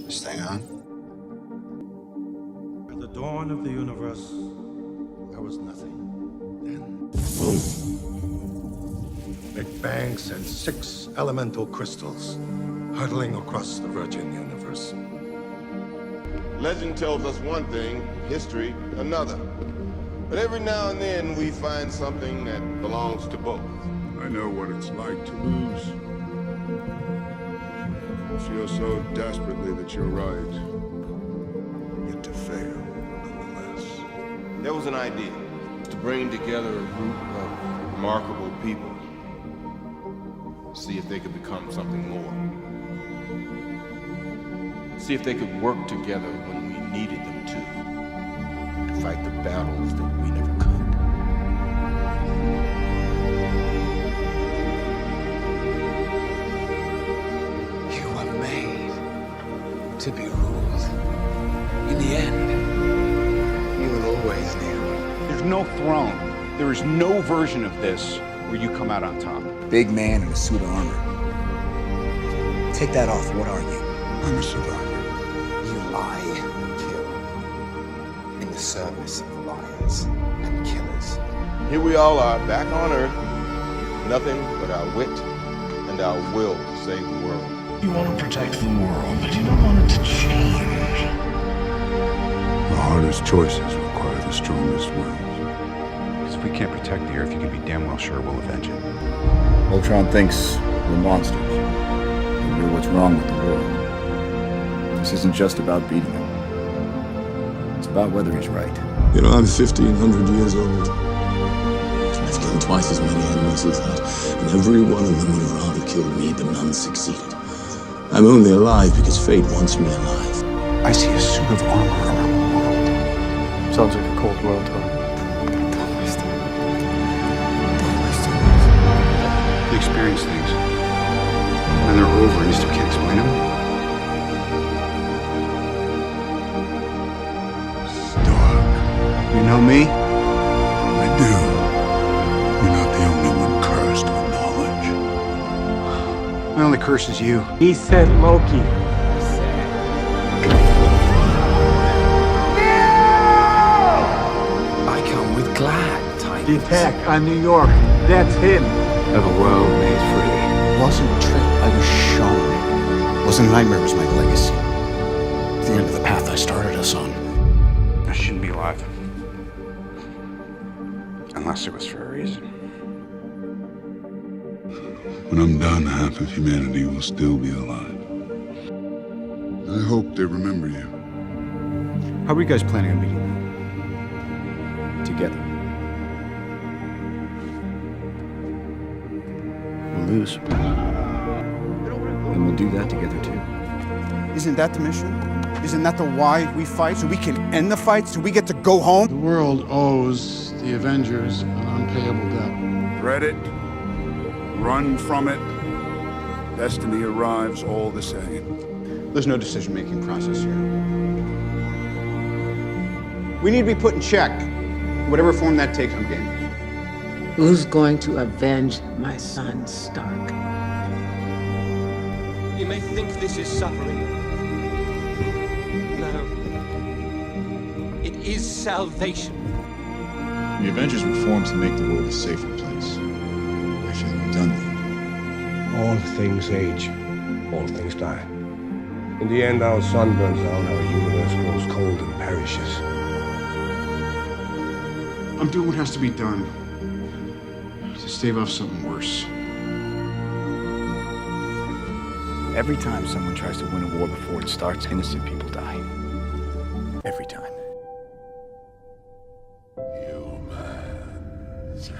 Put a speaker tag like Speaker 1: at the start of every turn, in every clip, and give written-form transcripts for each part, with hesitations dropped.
Speaker 1: This thing on?
Speaker 2: At the dawn of the universe, there was nothing. Then,
Speaker 3: boom. Big Bang sent 6 elemental crystals hurtling across the virgin universe.
Speaker 4: Legend tells us one thing, history another. But every now and then we find something that belongs to both.
Speaker 5: I know what it's like to lose. Feel so desperately that you're right. Yet to fail, nonetheless.
Speaker 4: There was an idea to bring together a group of remarkable people. See if they could become something more. See if they could work together when we needed them to fight the battles that we never could.
Speaker 1: To be ruled. In the end, you will always kneel.
Speaker 6: There's no throne. There is no version of this where you come out on top.
Speaker 1: Big man in a suit of armor. Take that off. What are you?
Speaker 5: I'm a survivor.
Speaker 1: You lie, kill. In the service of liars and killers.
Speaker 4: Here we all are, back on Earth. Nothing but our wit and our will to save the world.
Speaker 7: You want to protect the world, but you don't want it to change.
Speaker 5: The hardest choices require the strongest wills.
Speaker 6: Because if we can't protect the Earth, you can be damn well sure we'll avenge it.
Speaker 8: Ultron thinks we're monsters. We're what's wrong with the world. This isn't just about beating him. It's about whether he's right.
Speaker 9: You know, I'm 1,500 years old. I've killed twice as many enemies as that, and every one of them would have rather killed me, but none succeeded. I'm only alive because fate wants me alive.
Speaker 6: I see a suit of armor around the world.
Speaker 8: Sounds like a cold world, Thor.
Speaker 6: You experience things, and they're over, and you still can't explain them.
Speaker 5: Stark.
Speaker 6: You know me?
Speaker 5: I do. You're not the only one cursed with knowledge.
Speaker 6: My only curse is you.
Speaker 2: he sent Loki.
Speaker 1: I come with glad tidings.
Speaker 2: The attack on New York. That's him.
Speaker 6: Of a world made free.
Speaker 1: It wasn't a trick. I was shown. It wasn't a nightmare. It was my legacy. The end of the path I started us on.
Speaker 6: I shouldn't be alive. Unless it was for a reason.
Speaker 5: When I'm done, half of humanity will still be alive. I hope they remember you.
Speaker 6: How are you guys planning on meeting?
Speaker 8: Together. We'll lose. And we'll do that together too.
Speaker 6: Isn't that the mission? Isn't that the why we fight? So we can end the fight? So we get to go home?
Speaker 10: The world owes the Avengers an unpayable debt.
Speaker 5: Dread it. Run from it. Destiny arrives all the same.
Speaker 6: There's no decision-making process here. We need to be put in check. Whatever form that takes, I'm game.
Speaker 11: Who's going to avenge my son, Stark?
Speaker 2: You may think this is suffering. No. It is salvation.
Speaker 8: The Avengers were formed to make the world a safer place. I feel we've done that.
Speaker 3: All things age. All things die. In the end, our sun burns out, our universe grows cold and perishes.
Speaker 10: I'm doing what has to be done to stave off something worse.
Speaker 8: Every time someone tries to win a war before it starts, innocent people die. Every time.
Speaker 7: Humans.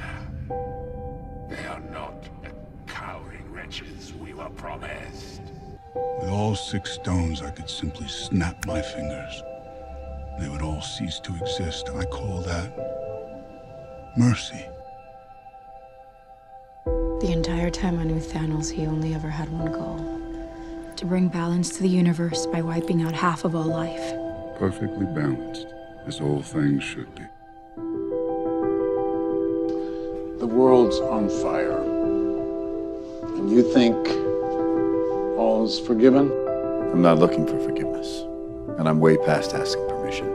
Speaker 7: They are not the cowering wretches we were promised.
Speaker 5: With all 6 stones, I could simply snap my fingers. They would all cease to exist. I call that mercy.
Speaker 12: The entire time I knew Thanos, he only ever had one goal. To bring balance to the universe by wiping out half of all life.
Speaker 5: Perfectly balanced. as all things should be.
Speaker 13: The world's on fire. And you think all's forgiven?
Speaker 8: I'm not looking for forgiveness, and I'm way past asking permission.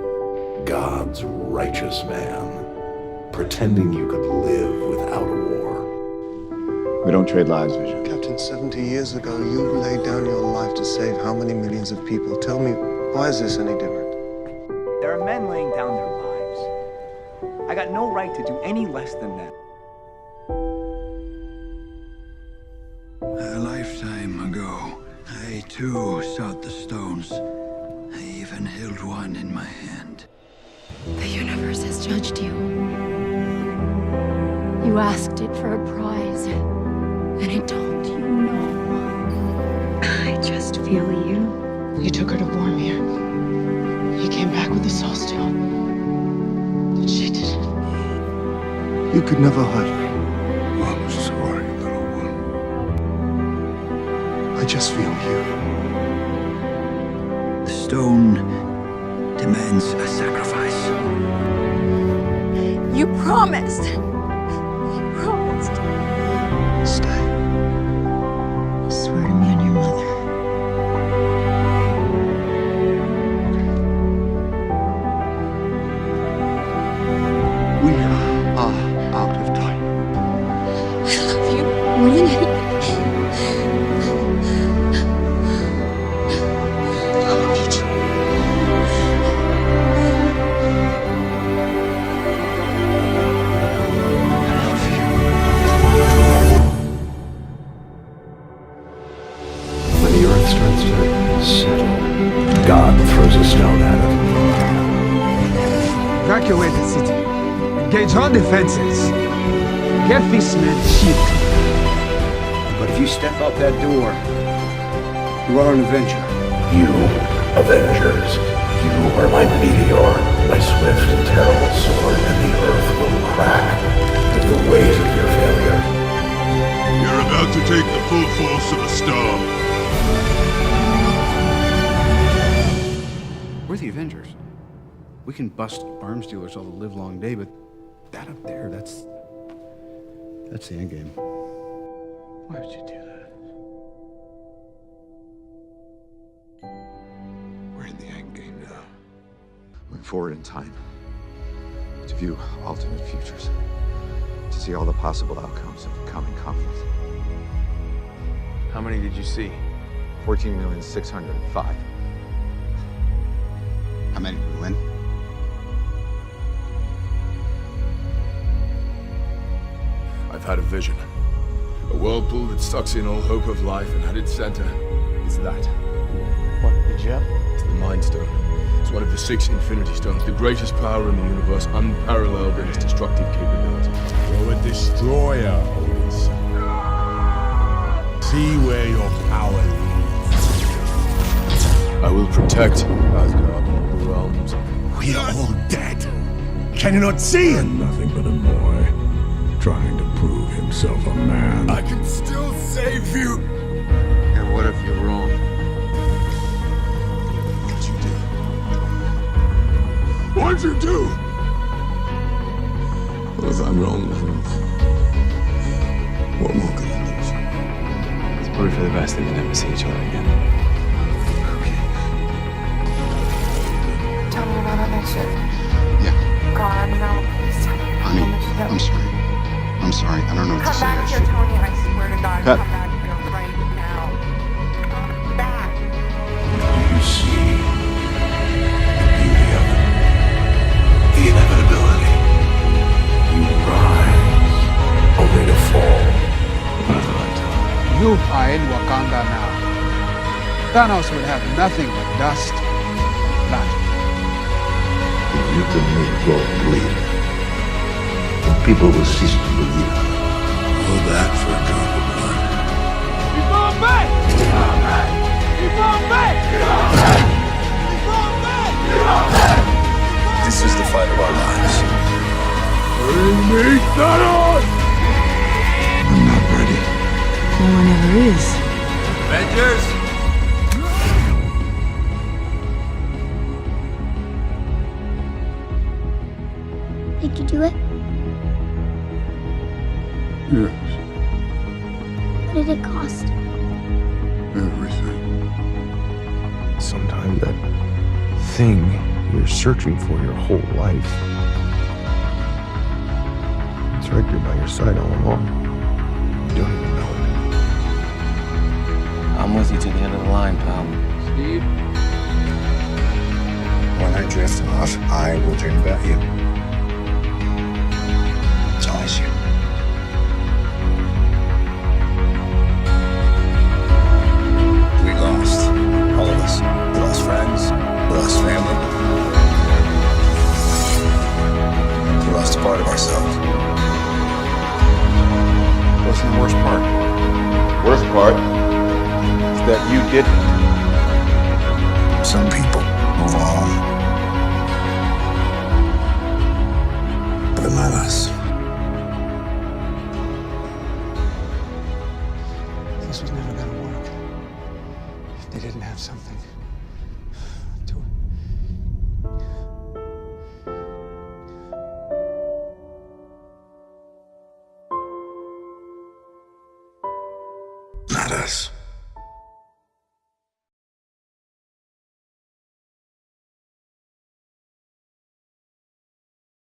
Speaker 7: God's righteous man, pretending you could live without a war.
Speaker 8: We don't trade lives, Vision.
Speaker 14: Captain, 70 years ago, you laid down your life to save how many millions of people? Tell me, why is this any different?
Speaker 15: There are men laying down their lives. I got no right to do any less than that.
Speaker 16: A lifetime ago, I too sought the stones. I even held one in my hand.
Speaker 12: The universe has judged you. You asked it for a prize, and it told you no. I just feel you.
Speaker 11: You took her to Vormir. You came back with the Soul Stone. But she didn't.
Speaker 14: You could never hurt me.
Speaker 5: I'm sorry, little one.
Speaker 14: I just feel you.
Speaker 16: The stone demands a sacrifice.
Speaker 12: You promised. You promised.
Speaker 14: Stay.
Speaker 12: Swear to me and your mother.
Speaker 14: We are out of time.
Speaker 12: I love you more than anything.
Speaker 14: I love you too.
Speaker 7: When the earth starts to settle, God throws a stone at it.
Speaker 6: Evacuate the city. Engage all defenses. Get this man shielded. But if you step out that door, you are an Avenger.
Speaker 7: You, Avengers, you are my meteor, my swift and terrible sword, and the earth will crack at the weight of your failure.
Speaker 5: You're about to take the full force of a storm.
Speaker 6: We're the Avengers. We can bust arms dealers all the live long day, but that up there, that's the end game.
Speaker 10: Why would you do that?
Speaker 17: We're in the end game now. Moving forward in time. To view alternate futures. To see all the possible outcomes of coming conflict.
Speaker 10: How many did you see?
Speaker 17: 14,605,000.
Speaker 6: How many did we win?
Speaker 18: I've had a vision. A whirlpool that sucks in all hope of life, and at its center is that.
Speaker 10: What, the gem?
Speaker 18: It's the Mind Stone. It's one of the 6 Infinity Stones, the greatest power in the universe, unparalleled in its destructive capability.
Speaker 3: You're a destroyer, Odin. See where your power leads.
Speaker 18: I will protect Asgard and all the realms.
Speaker 3: We are all dead. Can you not see it?
Speaker 9: Nothing but a boy trying to prove himself a man.
Speaker 18: I can still save you!
Speaker 10: And what if you're wrong?
Speaker 18: What'd you do? What'd you do?
Speaker 9: Well, if I'm wrong, then what more could I lose?
Speaker 10: It's probably for the best that we never see each other again.
Speaker 12: Tell me about that shit.
Speaker 14: Yeah.
Speaker 12: God, no. Please tell me.
Speaker 14: Honey, I'm sorry. I'm sorry. I don't know what to
Speaker 12: Come
Speaker 14: say.
Speaker 12: back here, Tony. I swear to God,
Speaker 14: Cut.
Speaker 12: come back here right now. Come back.
Speaker 7: You see the beauty of it, the inevitability. You rise, only to fall. Another lifetime.
Speaker 6: You are in Wakanda now. Thanos will have nothing but dust, blood.
Speaker 7: You can make God bleed. People will cease to believe.
Speaker 5: All that for a drop of blood.
Speaker 3: He's going back! He's going back! He's going back! He's going back!
Speaker 7: This is the fight of our lives.
Speaker 3: Bring me Thanos!
Speaker 9: I'm not ready.
Speaker 12: No one ever is.
Speaker 10: Avengers!
Speaker 12: Did you do it?
Speaker 5: Yes,
Speaker 12: What did it cost?
Speaker 5: everything.
Speaker 19: Sometimes that thing you're searching for your whole life, it's right there by your side all along. You don't even know it.
Speaker 20: I'm with you to the end of the line, pal.
Speaker 19: Steve?
Speaker 3: When I drift off, I will dream about you. It's always you. We lost, all of us. We lost friends, we lost family. We lost a part of ourselves.
Speaker 17: What's the worst part?
Speaker 4: Worst part
Speaker 17: Is that you didn't.
Speaker 3: Some people move on, but not us.
Speaker 6: This was never gonna work. If they didn't have something to
Speaker 3: Not us.